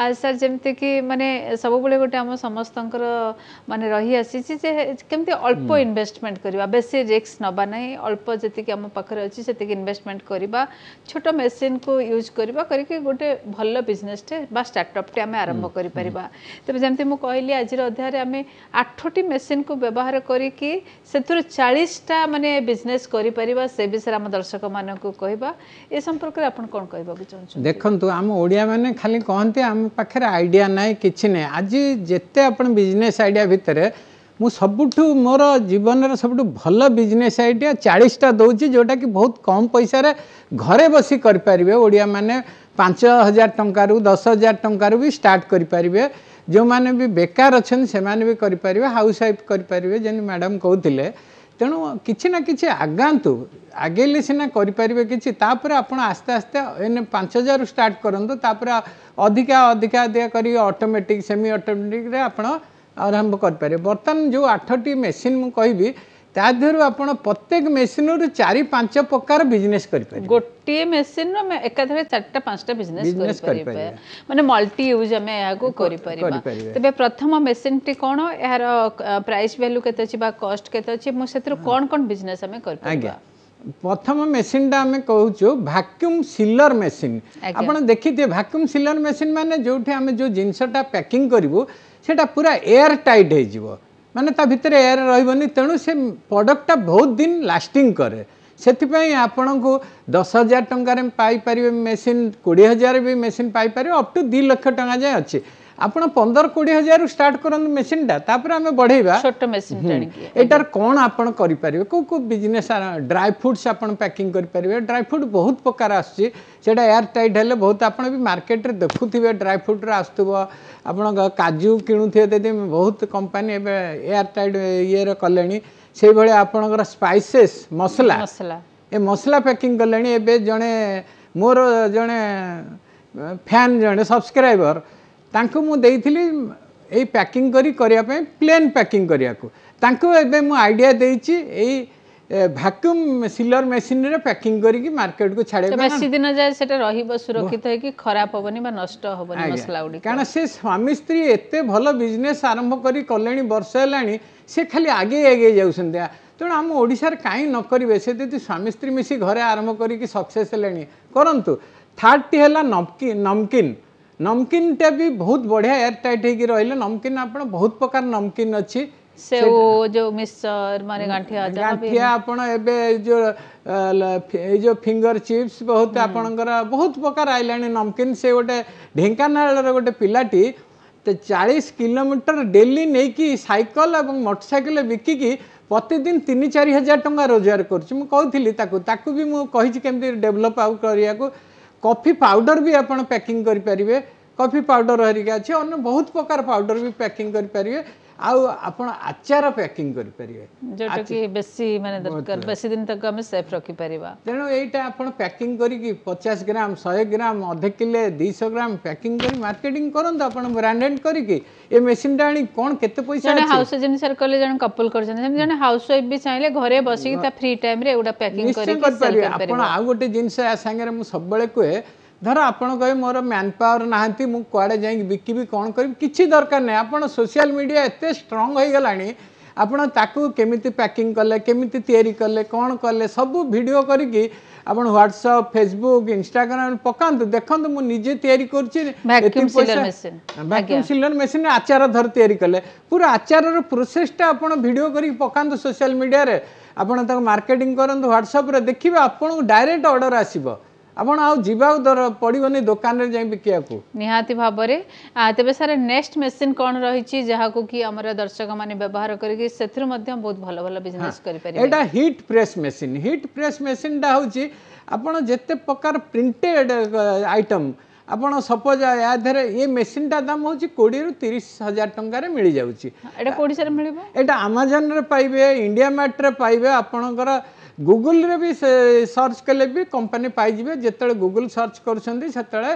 sir जमती कि माने सब बेले गोटे आम समस्तंकर माने रही आसी जे केमती अल्प इन्वेस्टमेंट करबा बेसी रिस्क नबा नहीं अल्प जति आम पाखरे अछि सेति इन्वेस्टमेंट करबा छोट मेसिन को यूज करबा करके गोटे भल बिजनेस टे बा स्टार्टअप टे आम आरंभ करि परिबा तबे जमती मु कहली आज अध्याय रे आम 8टी मेसिन को व्यवहार करिकि सेथुर 40टा माने बिजनेस करि परिबा से विषय आम दर्शक मान को कहबा ए संपर्क रे आपण कोन कहबा को चाहछन देखंतु आम ओडिया माने खाली कहंती आम पाखरे आइडिया नाही किछि नै आज जेते आपण बिजनेस आइडिया भितरे मु सबुठु मोर जीवन रे सबुठु भल बिजनेस आइडिया 40टा दउची जोटा कि बहुत कम पैसा रे घरे बसी कर परिबे ओडिया माने 5000 टंका रु 10000 टंका रु भी स्टार्ट कर परिबे जो माने भी बेकार अछन से माने भी कर परिबे हाउस वाइफ कर परिबे जेन मैडम कहउतिले तेणु किछि ना किछि आगांतु आगेले सिना करि परिबे किछि तापर आपण आस्ते आस्ते एने 5000 स्टार्ट करंतु तापर अधिका अधिका दिया करी ऑटोमेटिक सेमी ऑटोमेटिक रे आपण आरंभ कर पारे बर्तन जो 8टी मेसिन मु कहबी ता देहरु आपण प्रत्येक मेसिन रु 4-5 प्रकार बिजनेस करि पारे गोटे मेसिन रो मैं एकाधरे 4टा 5टा बिजनेस करि पारे माने मल्टी यूज हमें या को करि परिबा तबे प्रथम मेसिन टी कोन यार प्राइस वैल्यू केते अछि बा कॉस्ट केते अछि मु सेतिर कोन बिजनेस हमें कर परिबा प्रथम मेसिन टा हमें कहूचो वैक्यूम सीलर मेसिन आपण देखिते वैक्यूम सीलर मेसिन माने जोठी हमें जो जिंसटा पैकिंग करिवो सेटा पूरा एयर टाइट हे जिवो माने ता भितर एयर रहबनी तेणु से प्रोडक्ट बहुत दिन लास्टिंग करे सेथिपई आपण को 10000 टंका रे पाई परिबे मेसिन 20000 भी मेसिन पाई परिबे अप टू 2 लाख टंका जाय अछि आपण 15-20 स्टार्ट करन मेसिन टा तापर हमें बढ़ेबा छोट मेसिन टाणी एटार कोन आपण करि परिबे को बिजनेस ड्राई फ्रूट्स आपण पैकिंग करि परिबे ड्राई फ्रूट बहुत प्रकार आछि सेटा एयर टाइट हेले बहुत आपण भी मार्केट रे देखुथिबे ड्राई फ्रूट रे आस्तबो आपण काजू किणुथिबे देदे बहुत कंपनी एबे एयर टाइट ये रे कलेनी से भले आपणकर स्पाइसेस मसला ए मसला पैकिंग कलेनी एबे जणे मोर जणे फैन जणे सब्सक्राइबर तांको मु देइथिली ए पैकिंग करी करिया पे प्लेन पैकिंग करिया को तांको एबे मु आइडिया देइची ए वैक्यूम सीलर मशीन रे पैकिंग करी की मार्केट को छाड़े बेसी दिन जाय सेटा रहिबो सुरक्षित है कि खराब होबनी बा नष्ट होबनी मसला उडी कारण से स्वामी स्त्री एते भलो बिजनेस आरंभ करी कलेनी वर्ष हेलानी से खाली आगे आगे जाउसन दिया तेणु आम ओडिशार काई न करिवे से यदि स्वामी स्त्री मिसी घरे आरंभ करी की सक्सेस हेलानी करंतु थर्ड टी हला नमकीन नमकीन टा भी बहुत बढ़िया एयर टाइट है कि रहिले नमकीन आपण बहुत प्रकार नमकीन अछि से जो मिक्सचर माने गांठिया आपण एबे जो फिंगर चिप्स बहुत आपणकर बहुत प्रकार आइलानी नमकीन से गोटे ढेंकानाल रे गोटे पिलाटी 40 किलोमीटर डेली नहीं कि साइकिल एवं मोटरसाइकिल बिकिकी प्रतिदिन 3-4 हजार टंका रोजगार करछि मु कहथिली ताकू भी मु कहिछि केमति डेवलप आउ करिया को कॉफी पाउडर भी आपण पैकिंग करि परिबे कॉफी पाउडर हरिका अछि अन्य बहुत प्रकार पाउडर भी पैकिंग करि परिबे आउ आपण आचार पैकिंग करि परिबे जोटा कि बेसी माने दरकार बेसी दिन तक हम सेफ रखि परिबा तेनो एटा आपण पैकिंग करी कि 50 ग्राम 100 ग्राम आधा किलो 200 ग्राम पैकिंग करी मार्केटिंग करन आपण ब्रांडेड करी कि ए मशीन डाणी कोन केते पैसा जने हाउस जने सर कले जने कपल कर जने हाउस वाइफ भी चाहिले घरे बसी ता फ्री टाइम रे एडा पैकिंग करी कि सेल कर आपण आ गोटे जिंस आ संगे मु सब बेले कोए धर आपण कहे मोर मैन पावर नाहंती मु कुआडे जाई बिकिबी कोन करी किछि दरकार नै आपण सोशल मीडिया एते स्ट्रांग होई गलानी आपण ताकू केमिति पैकिंग कले केमिति तयारी कले कोन कले सब वीडियो करी कि आपण व्हाट्सएप फेसबुक इंस्टाग्राम पकांतु देखंतु मु निजे तयारी करछि vacuum sealer machine vacuum sealer machine आचार धर तयारी कले पूरा आचार रो प्रोसेस टा आपण वीडियो करी पकांतु सोशल मीडिया रे आपण तक मार्केटिंग करंतु व्हाट्सएप रे देखिबे आपण डायरेक्ट ऑर्डर आसीबो आपण आउ जीवा दर पड़ोनी दुकान रे जाई बिकिया को निहाती भाबरे तबे सारे नेक्स्ट मशीन कोन रही छी जहा को कि हमर दर्शक माने व्यवहार करी सेथि मध्ये बहुत भलो भलो बिजनेस करि पारे एटा हीट प्रेस मशीन डा होची आपण जेते प्रकार प्रिंटेड आइटम आपण सपोज या धरे ये मशीन टा दाम होची 20 रु 30 हजार टंका रे मिली जाउची एटा कोडी सर मिलिबो एटा अमेज़न रे पाइबे इंडिया मार्ट रे पाइबे आपणकर गूगल रे भी सर्च कले भी कंपनी पाई जिवे जेतले गूगल सर्च करछंदी सेतले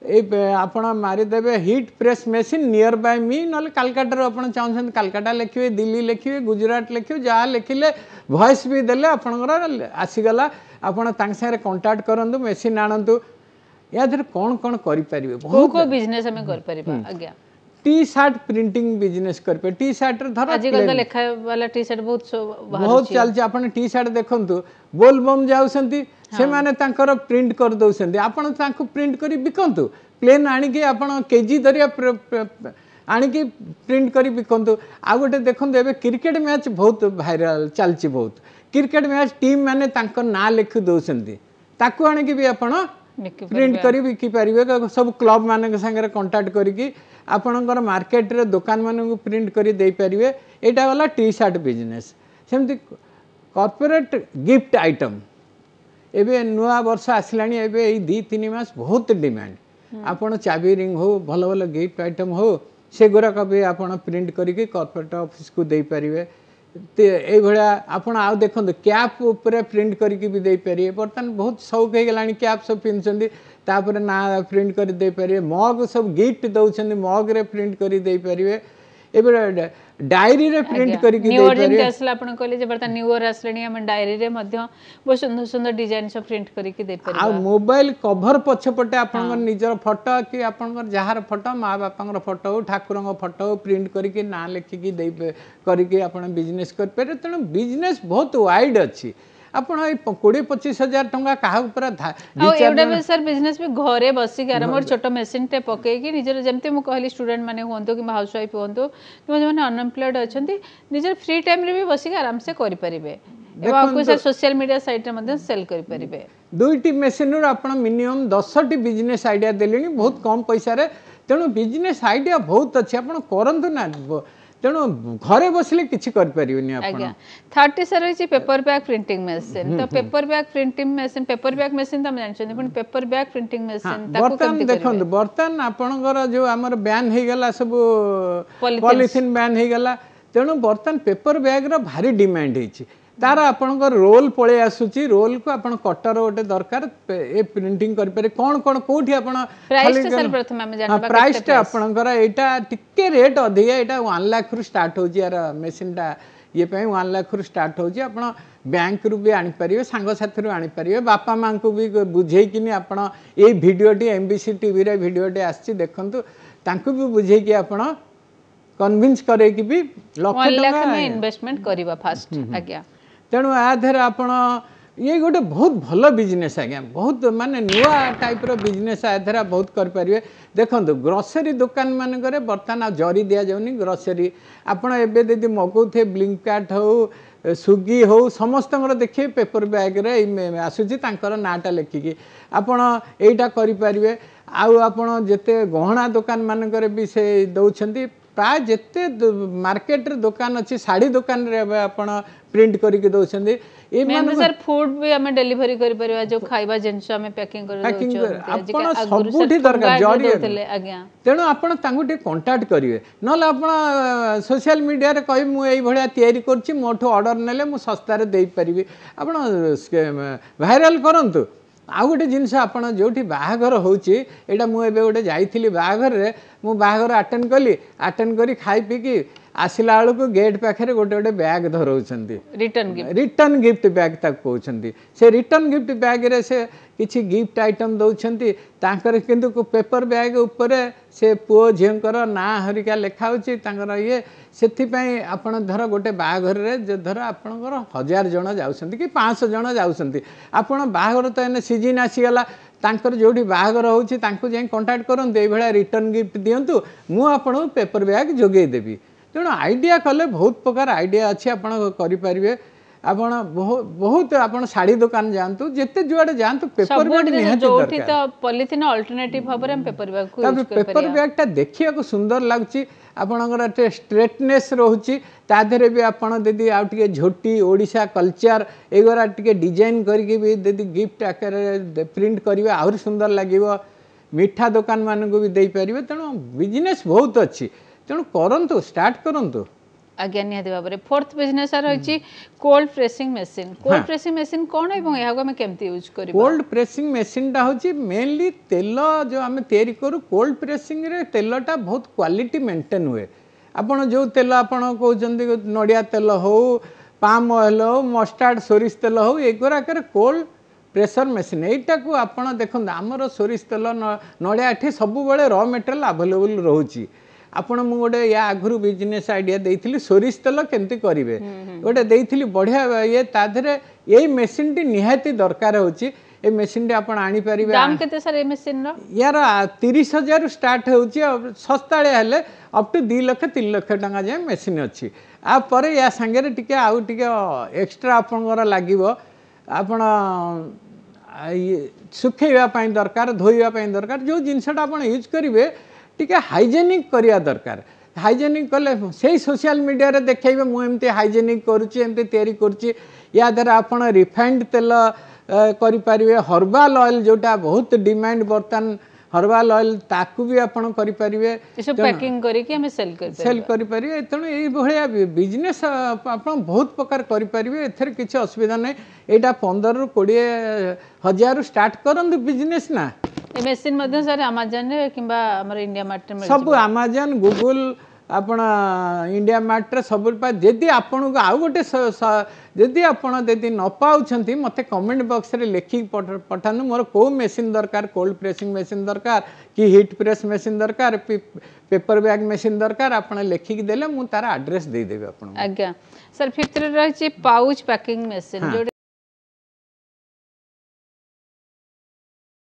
ए आपण मारी देबे heat press machine near by me नले कलकत्ता रे आपण चाहछन कलकत्ता लिखिबे दिल्ली लिखिबे गुजरात लिखिबे जा लिखिले वॉइस भी देले आपणकर आसी गला आपण तांग सारे कांटेक्ट करंतु मशीन आनंतु या कौन कौन करें को बिजनेस हमें कर परिबा आज्ञा टी शर्ट प्रिंटिंग बिजनेस कर टी शर्ट धर आजकल तो लेखा वाला टी शर्ट बहुत चलছে आपण टी शर्ट देखंतु बोल बम जाउसंती से माने तांकर प्रिंट कर दउसंती आपण तांको प्रिंट करी बिकंतु प्लेन आनी के आपण केजी दरिया आनी के प्रिंट करी बिकंतु आ गोटे देखंतु एबे क्रिकेट मैच बहुत वायरल चलछि बहुत क्रिकेट मैच टीम माने तांको ना लिखि दउसंती ताको आनी के भी आपण प्रिंट करी बिकि परिबे सब क्लब माने के संगे कांटेक्ट करी आपणकर मार्केट रे दुकान मान प्रिंट करी दे परिबे एटा वाला टी शर्ट बिजनेस सेमती कॉर्पोरेट गिफ्ट आइटम एबे नुआ वर्ष आसलानी एबे ए 2-3 मास बहुत डिमांड आपण चाबी रिंग हो भल भल गिफ्ट आइटम हो से गुराक भी आपण प्रिंट करी कॉर्पोरेट ऑफिस को दे परिबे ए भळा आपण आ देखंत कैप ऊपर प्रिंट करी भी दे परिबे बर्तन बहुत शौक हे गलानी कैप सब पिनचंदी तापर ना प्रिंट कर दे परिबे मग सब गिफ्ट दउछन मग रे प्रिंट करी दे परिबे एबे डायरी रे प्रिंट करी के न्यू ईयर जेम असला आपण कहले जे बर्तन न्यू ईयर असलनी हम डायरी रे मध्य बहुत सुंदर सुंदर डिजाइन सब प्रिंट करी के दे परिबा आ मोबाइल कवर पछपटे आपण निजर फोटो कि आपण जहार फोटो माँ बापांगर फोटो ठाकुरंग फोटो प्रिंट करी के ना लिखि के दे करी के आपण बिजनेस कर पारे तण बिजनेस बहुत वाइड अछि आपण 20-25 हजार टंका काहा ऊपर एवडा सर बिजनेस भी घरे बसी के आराम छोट मशीन टे पके कि निजर जेमते मु कहली स्टूडेंट माने होंतो कि हाउस वाइफ होंतो कि माने अनएम्प्लॉयड अछंती निजर फ्री टाइम रे भी बसी के आराम से करि परिबे एवं आपको सर सोशल मीडिया साइट रे मध्य सेल करि परिबे दुईटी मशीन रो आपण मिनिमम 10टी बिजनेस आइडिया देलेनी बहुत कम पैसा रे तेणु बिजनेस आइडिया बहुत अच्छे आपण करंतु ना तेणु घरे बसले किसी कर परिबेनी आपण 30 सर रही पेपर बैग प्रिंटिंग मशीन तो paper bag printing machine paper bag machine तो हम जानछन पण पेपर बैग प्रिंटिंग मशीन ताको बर्तन देखंतु बर्तन आपनकर जो हमर बैन हे गेला सब पॉलिथिन बैन हे गेला तेणु बर्तन पेपर बैग रो भारी डिमांड हेछि तार आपनकर रोल पळे आसुची रोल को आपण कटर ओटे दरकार ए प्रिंटिंग कर पारे कोन कोन कोठी आपण प्राइस सर प्रथम हम जानबा प्राइस आपनकर एटा टिके रेट अधिक एटा 1 लाख रु स्टार्ट होजी यार मशीन टा ये पे 1 लाख रु स्टार्ट होजी आपण बैंक रु भी आनी परिबे संग साथी रु आनी परिबे बापा मां को भी बुझेई किनी आपण ए वीडियो टी एमबीसी टीवी रे वीडियो टी आछि देखंतु तांको भी बुझेई कि आपण कन्विंस करे कि भी लाख टका में इन्वेस्टमेंट करबा फास्ट आज्ञा तेणु आधार आपण ये गोटे बहुत भल बिजनेस आज्ञा बहुत माने नुआ टाइप रो बिजनेस आधार बहुत कर परिबे देखंतु ग्रोसरी दुकान मान करे बर्तन जरी दिया जाउनी ग्रोसरी आपण एबे देदी मगौथे ब्लिंकार्ट हो स्विगी हो समस्त देखिए पेपर बैग रे आसुची तांकर नाटा लेखिकी आपण एटा करि परिबे आउ आपण जेते गहना दुकान मान करे भी से दउछंती प्राय जेते मार्केट रे दुकान अछि साड़ी दुकान रे आपण प्रिंट करी के दउछंती ए माने सर फूड भी हमें डिलीवरी करि परबा जो खाइबा जिंस हमें पैकिंग कर दउछो आपण सबुठी दरकार जरी आज्ञा तेणु आपण तांगु टे कांटेक्ट करिवे नले आपण सोशल मीडिया रे कहि मु एई भलिया तयारी करछि मोठो ऑर्डर नेले मु सस्ता रे देई परिबी आपण वायरल करंतु आ गोटे जिनस आपण जोठी बाहागर होची एटा मु एबे गोटे जाईथिली बाहागर रे मु बाहागर अटेंड करी खाई पी की आसिला आलू को गेट पाखे गोटे गोटे बैग धरौछंती रिटर्न गिफ्ट बैग तक कहउछंती से रिटर्न गिफ्ट बैग रे से किछि गिफ्ट आइटम दउछंती तांकर किंतु को पेपर बैग ऊपर से पुओ झियंकर ना हरिका लेखा होची तांकर ये सेथि पई आपण धर गोटे बाघर रे जे धर आपनकर 1000 जण जाउछंती कि 500 जण जाउछंती आपण बाघर तो एने सीजन आसी गला तांकर जोठी बाघर होची तांको जे कांटेक्ट करन दे भला रिटर्न गिफ्ट दियंतु मु आपण पेपर बैग जोगे देबी तेणु आइडिया कले बहुत प्रकार आइडिया अच्छी आप करें आपण बहुत आपण साड़ी दुकान जानतु जेते जुआडे जानतु पेपर बैग निहाती जोठी तो पॉलिथिन अल्टरनेटिव भाबरे हम पेपर बैग को यूज कर परिया पेपर बैग ता देखिया को सुंदर लागची आपनकर टे स्ट्रेटनेस रहउची ता धरे भी आपण देदी आ टिके झोटी ओडिसा कल्चर एगोरा टिके डिजाइन करके भी देदी गिफ्ट आकार प्रिंट करिवे और सुंदर लागिवो मिठा दुकान मान को भी देई परिवे तेणु बिजनेस बहुत अच्छी तेणु करंतु स्टार्ट करंतु आज्ञा निहाती भाबरे फोर्थ बिजनेस रही कोल्ड प्रेसिंग मशीन कौन एवं यहाँ को केमती यूज करिबा कोल्ड प्रेसिंग मशीन टा होची मेनली तेल जो आम तैयारी करू कोल्ड प्रेसिंग रे तेलटा बहुत क्वालिटी मेंटेन हुए आपण जो तेल आपण कहउचंदी नडिया तेल हो पाम ऑयल हो मस्टर्ड सोरिष तेल हो एगोरा कर कोल्ड प्रेशर मेसीन यहीटा को आपण देखो आमर सोरिष तेल नड़िया एठी सब बेले र मटेरियल अवेलेबल रोची आपण मु गोटे या आगु बिजनेस आइडिया देइथिली सोरिष तेल केमती करेंगे गोटे देइथिली बढ़िया ये ताधरे यही मेसीन टी निहाती दरकार होची ए मेसीन टी आपण आनी परिबे दाम केते सर ए मेसीन रो यार 30,000 स्टार्ट होची सस्ताळे हेले अप टू 2 लाख 3 लाख टका जाय मेसीन अछि आ परे या संगे रे टिके आउ टिके एक्स्ट्रा आपनकर लागिवो आपण सुखेवा पाई दरकार धोइवा पाई दरकार जो जिनसटा आपण यूज करिवे टिके हाइजेनिक करिया दरकार हाइजेनिक कले से सोशल मीडिया रे देखेबे मु एमती हाइजेनिक करूची एमती तयारी करूची या द्वारा आपण रिफाइंड तेल करि परिवे हर्बल ऑयल जोटा बहुत डिमांड बर्तन हर्बल ऑयल ताकू भी आपण करि परिवे इसे पैकिंग करी कि हमें सेल करि परिवे तण एई भलिया बिजनेस आपण बहुत प्रकार करि परिवे एथर किछि असुविधा नै एटा 15 रु 20 हजार स्टार्ट करन बिजनेस ना ए मेसिन मध्ये सर अमेज़न रे किबा हमर इंडिया मार्ट में सब अमेज़न गूगल आपण इंडिया मार्ट रे सब जदि आपण को आउ गोटे जदि आपण जदि न पाउछंती मते कमेंट बॉक्स रे लिखि पठानु मोर को मेसिन दरकार कोल्ड प्रेसिंग मेसिन दरकार कि हीट प्रेस मेसिन दरकार पेपर बैग मेसिन दरकार आपण लिखि देले मु तार एड्रेस दे देबे आपण आज्ञा सर फिफ्थ रे रही पाउच पैकिंग मेसिन जो